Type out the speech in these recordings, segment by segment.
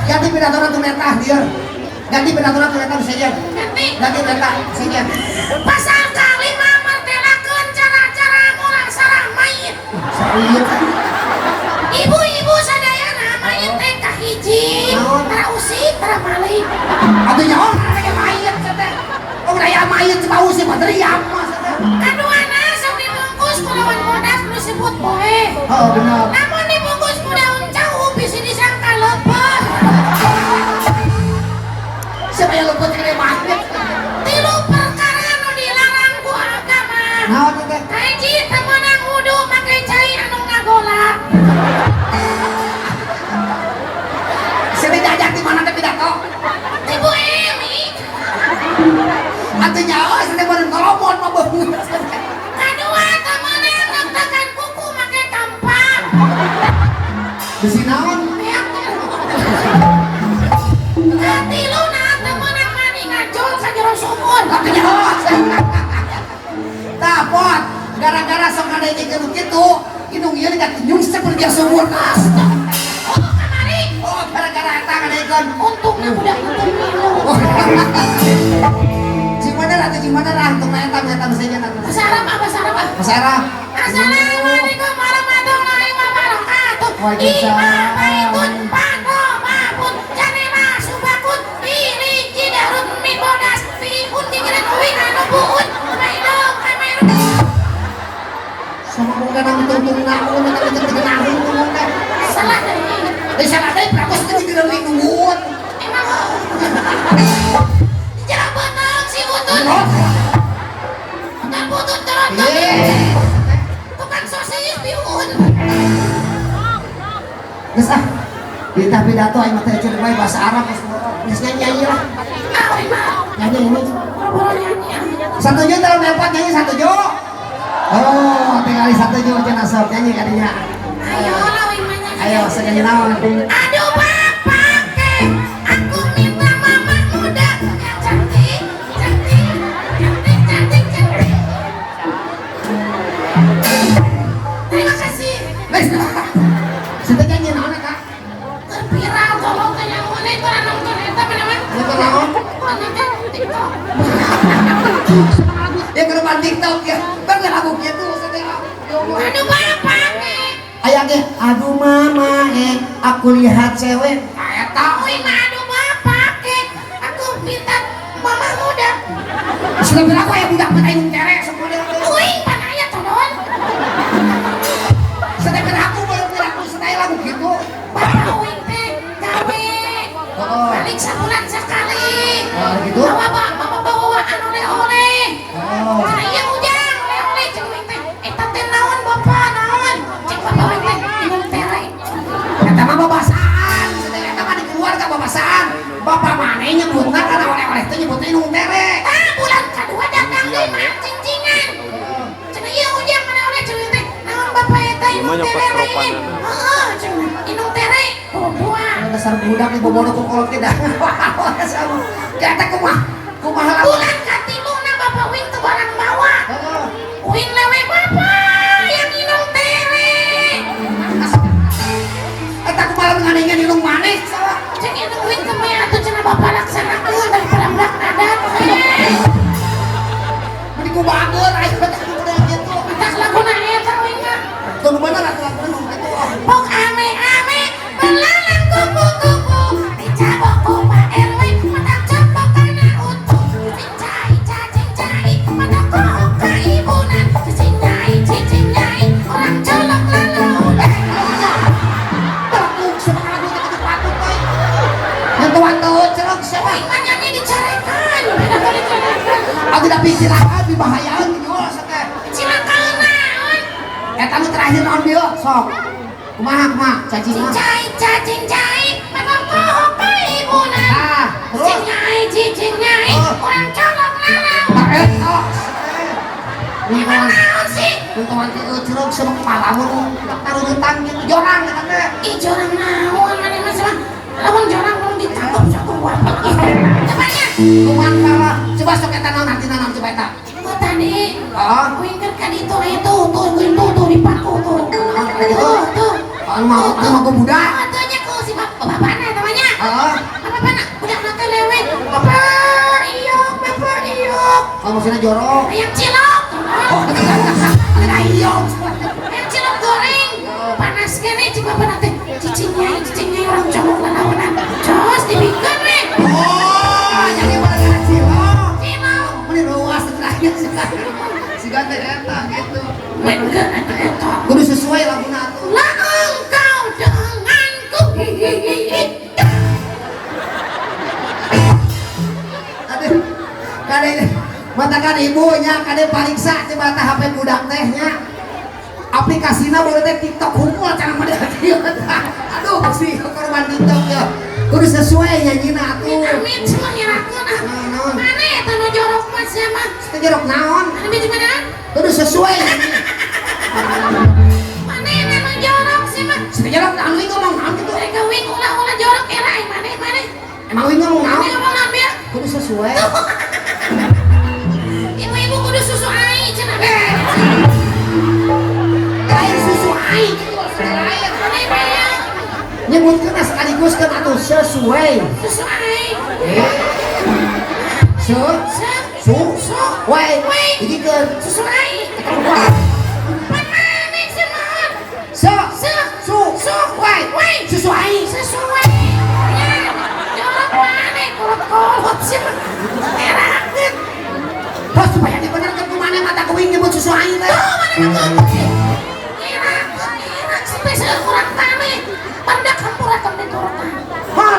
Ganti pidato tuh neta dia. Ganti pidato tuh neta saja. Ganti neta saja. Pasal kali mama telakeun cara-cara mulang sarang mayit. Ibu-ibu sadayana mayit teh kahiji. Tara usik, tara malih. Atuh nyaho aya mayit teh. Oh aya mayit coba usik mah teriak mah. Kaduana sok dibungkus ku lawan modas nu disebut poe. Oh benar. Namun dibungkus ku daun jauh bisa disangka lepet. Siapa yang luput gede mayit? Tilu perkara nu dilarang ku agama. Naon teh? Kahiji teu meunang wudu make cai anu ngagolak. Sini diajak di mana teh pidato? Ibu Emi. Atuh nyaho sini beunang kolomon mah beung. Kadua teu meunang nektekan kuku make kampak. Bisi naon? Katiluna teu meunang mani ngajol ka jero sumur. Atuh nyaho. Tah pot, gara-gara sok ngadengkeun kitu, indung ieu nya nyungsep pergi sumur nas. Oh kamari. Oh, gara-gara eta ngadengkeun. Untungna budak itu minum. Gimana lah untuk eta saja nanti. Basarap. Sarah. Assalamualaikum warahmatullahi wabarakatuh. Waalaikumsalam. Imabaitun pakobapun janela subakun pilih jidarun min bodas fiun jigiran uwi anu buun mailong kamerun. Sama mungkin nang tungtung naon nang tungtung naon mungkin. Salah deui. Salah teh prakos teh jigiran uwi nungguan. Emang jarang betok si butut. Dan butut terus tukang sosis biun. Geus ah. Kita pidato aing mah teh ceureun bae bahasa Arab geus nyanyi lah. Awi mah. Nyanyi ini. Nyanyi. Satu juta dalam empat nyanyi satu juta. Oh, tinggal satu juta cenah sok nyanyi kadinya. Ayo lawi mah nyanyi. Ayo senyanyi naon? Aduh bapak ke, aku minta mama muda yang cantik. Terima kasih. Wes. Sudah nyanyi naon Kak? Terviral tolong tanya mana itu nonton eta beneran. Nonton naon? Nonton TikTok. Ya ke depan TikTok ya. Bener lagu gitu sedih. Aduh bapak ke. Aya ge, aduh mama aku lihat cewek. Eta euy mah aduh bapak ke. Aku minta mama muda. Sudah bilang aku ya budak aing cerek semua dia. Euy mana aya tolong. Sedih aku belum aku sedih lagu gitu. Bapak euy teh gawe. Oh. Balik sebulan sekali. Oh, gitu? Bawa anu oleh-oleh. Oh. Nah, iya ujang oleh-oleh jeung teh. Eta teh naon bapak naon? Cek bapak teh minum tere. Eta mah babasaan, sedih eta mah di keluarga babasaan. Bapak maneh nyebutna kana oleh-oleh teh nyebutna inung tere. Ah, bulan kedua datang deui mah cing-cingan. Cenah ieu ujang mana oleh jeung teh. Naon bapak eta inum Gimana tere? pas ropanan? Heeh, cenah inum tere. Buah. Dasar budak ibu bodoh kok kalau tidak. Kita kumaha lagu. Bulan katiluna bapak wing teu barang bawa. Wing lewe bapak yang inum tere. Eta kumaha ngadengkeun inung maneh salah. Cek itu wing teu meh atuh cenah bapak laksanakeun daripada budak adat. Mending ku bageur aya udah gitu. Tas laguna eta wing mah. Tuh bener lagu nu itu. Pok ame-ame belalang kupu-kupu dicabok ku Pak RW menang copok karena utuh cincai cacing cai pada kohok kaibunan cicing nyai orang colok lalu Batuk sama lagu itu batuk euy. Nyentuh cerok siapa? wing nyanyi dicarekan beda kali carekan Aku udah pikir abi bahayaan gitu teh. cilakaeun naon Eta nu terakhir naon dia? Sok. Kumaha cacing mah. cincai cacing cai pada kohok kaibunan Ah, terus cicing nyai orang colok lalu eta. emang naon sih Untungan ke cerok sama palamun taruh rentang gitu jorang eta teh. ih jorang naon mana mah sama lamun jorang belum ditangkap satu wapak tepatnya Kumaha kalah. Coba sok eta naon nanti naon coba eta. gua tadi Oh, wing keur ka ditu tuh dipaku tuh naon kayak gitu. tuh Anu mah gua budak. atuh nya ku si bapana namanya Apa nak? Budak nanti lewat. Bapak iyok. Oh maksudnya jorok. Ayam cilok. Oh ada iyong. Ayam cilok goreng. Panas gini cik bapak nanti. Cicingnya orang cowok lawan. Jos dibikin nih. Oh jadi pada kena cilok. Cilok. Ini ruas terakhir si gante eta gitu. Enggak itu. Kudu sesuai lagu natu. Lah engkau denganku. Aduh, kade matakan ibunya kade pariksa coba tah HP budak tehnya. Aplikasina boleh teh TikTok hukum cara mah dia. Aduh, si korban TikTok ya. Kudu sesuai nyanyina atuh. Amin semua nyerakeun ah. Mana eta nu jorok mah sia mah? Teu jerok naon? Anu biji mana? Kudu sesuai. Mana eta nu jorok sih mah? Teu jerok naon we ngomong naon gitu. Mereka wing ulah jorok era mana? Emang we ngomong naon? Ini ngomong ambil. Kudu sesuai. Ibu-ibu kudu susu ai cenah. Lain susu aing gitu lain. Mana bayang? Nyebutkeun sekaligus kan atuh sesuai. Susu ai. Wai, iki ke Susu ai. Mana sih mah? wai, susu aing. Sesuai. Ya, jorok mana kolot-kolot sih mah. Erakeun. Bos supaya dibenerkeun kumana mata kuing nyebut susu aing teh. Tuh mana ngeukeuh. Irak sampai sekurang tani. Pandak hampurakeun diturutan. Hah,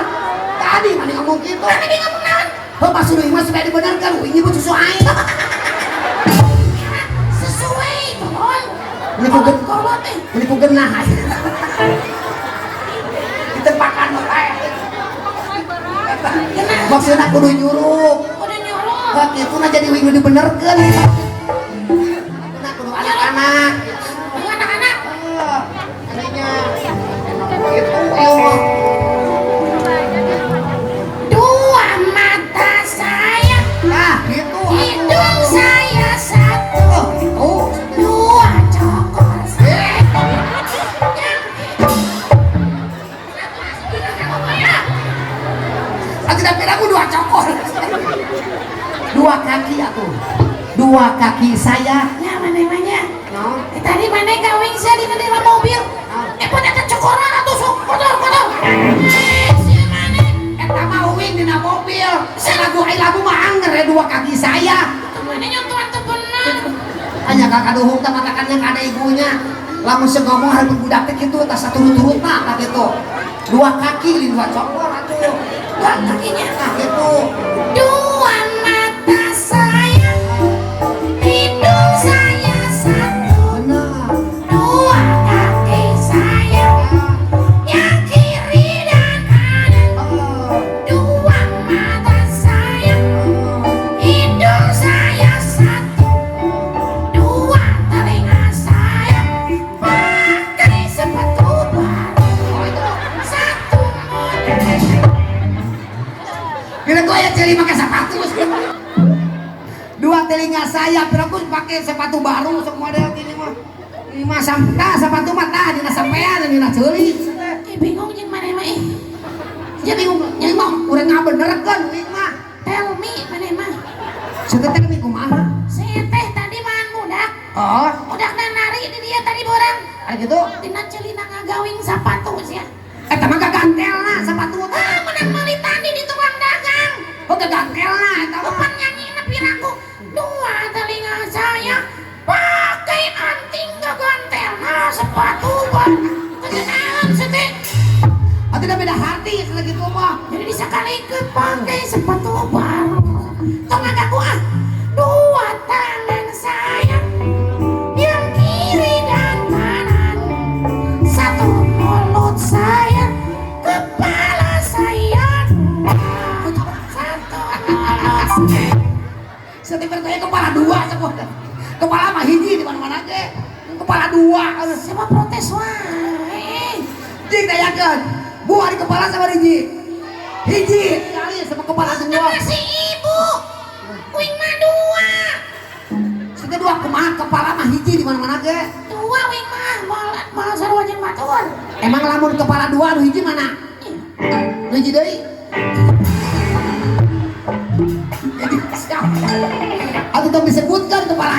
tadi mana ngomong gitu. Tadi dia ngomong naon? Bapak suruh imah supaya dibenerkeun kuing nyebut susu aing. Sesuai, tolong. Ini ku gen- Kolot eh. Ini ku genah. Ditempakan wae. Maksudna kudu nyuruh. Udah nyuruh. Hak itu na jadi wing dibenerkeun. Nah, kudu anak-anak. Dengan anak-anak. Ininya. Itu Allah. Dua mata saya, Nah, gitu. hidung saya satu, Oh, dua cokor saya. tidak piraku dua cokor. Dua kaki aku. Dua kaki saya. Ya mana-mana. No. Tadi mana kawin saya di dalam mobil. Punya kecokoran atau sok kotor. Si mana? Eta mah uing dina mobil. Lagu mah anger ya dua kaki saya. Mana nyontohan tuh bener. Hanya kakak duhung teh matakannya kada ibunya. Lamun ngomong harus budak teh kitu tas saturut-turutna tah kitu. Dua kaki li dua cokor atuh. Dua kakinya. Nah gitu. Dua mata saya, hidung saya satu, Benar. dua kaki saya, yang kiri dan kanan. Oh. Dua mata saya, hidung saya satu, dua telinga saya, pakai sepatu baru, satu model. Kira gua ya celi pakai sepatu. Dua telinga saya, kira gua pakai sepatu baru sok model gini mah. Ini mah sampah sepatu mah tah dina sampean dina ceuli. Bingung jeung mana mah Jadi mah urang ngabenerkeun uing mah. tell me mana mah. Setetek mi kumaha? Saya teh tadi mahan budak. Oh, Budak nari di dia tadi borang. ada gitu. Dina celina ngagawing sapatu sia. Eta mah gagantelna sepatu teh. Ah, menang meuli tadi di tukang dagang. Oh gagantelna eta mah. Kapan nyanyina piraku? Dua telinga saya pakai anting gagantelna sepatu buat kegenahan seteh. Atuh da beda hati kalau gitu mah. Jadi disakalikeun pakai sepatu baru. Tong ngagaku ah. Dua tangan saya yang kiri dan kanan. Satu mulut saya, kepala saya. Satu mulut saya. Setiap kayak kepala dua cepet. Kepala mah hiji di mana-mana ge. Kepala dua. Siapa protes wae. Jing dayakeun. Buah di kepala sama hiji. Hiji kali sama kepala dua. Nama si ibu. Wing mah dua. Setiap dua kumaha kepala mah hiji di mana-mana ge. Dua wing mah mal sarua jeung batur. Emang lamun kepala dua anu hiji mana? Lagi deui. Jadi siapa? Atau tong disebutkan kepala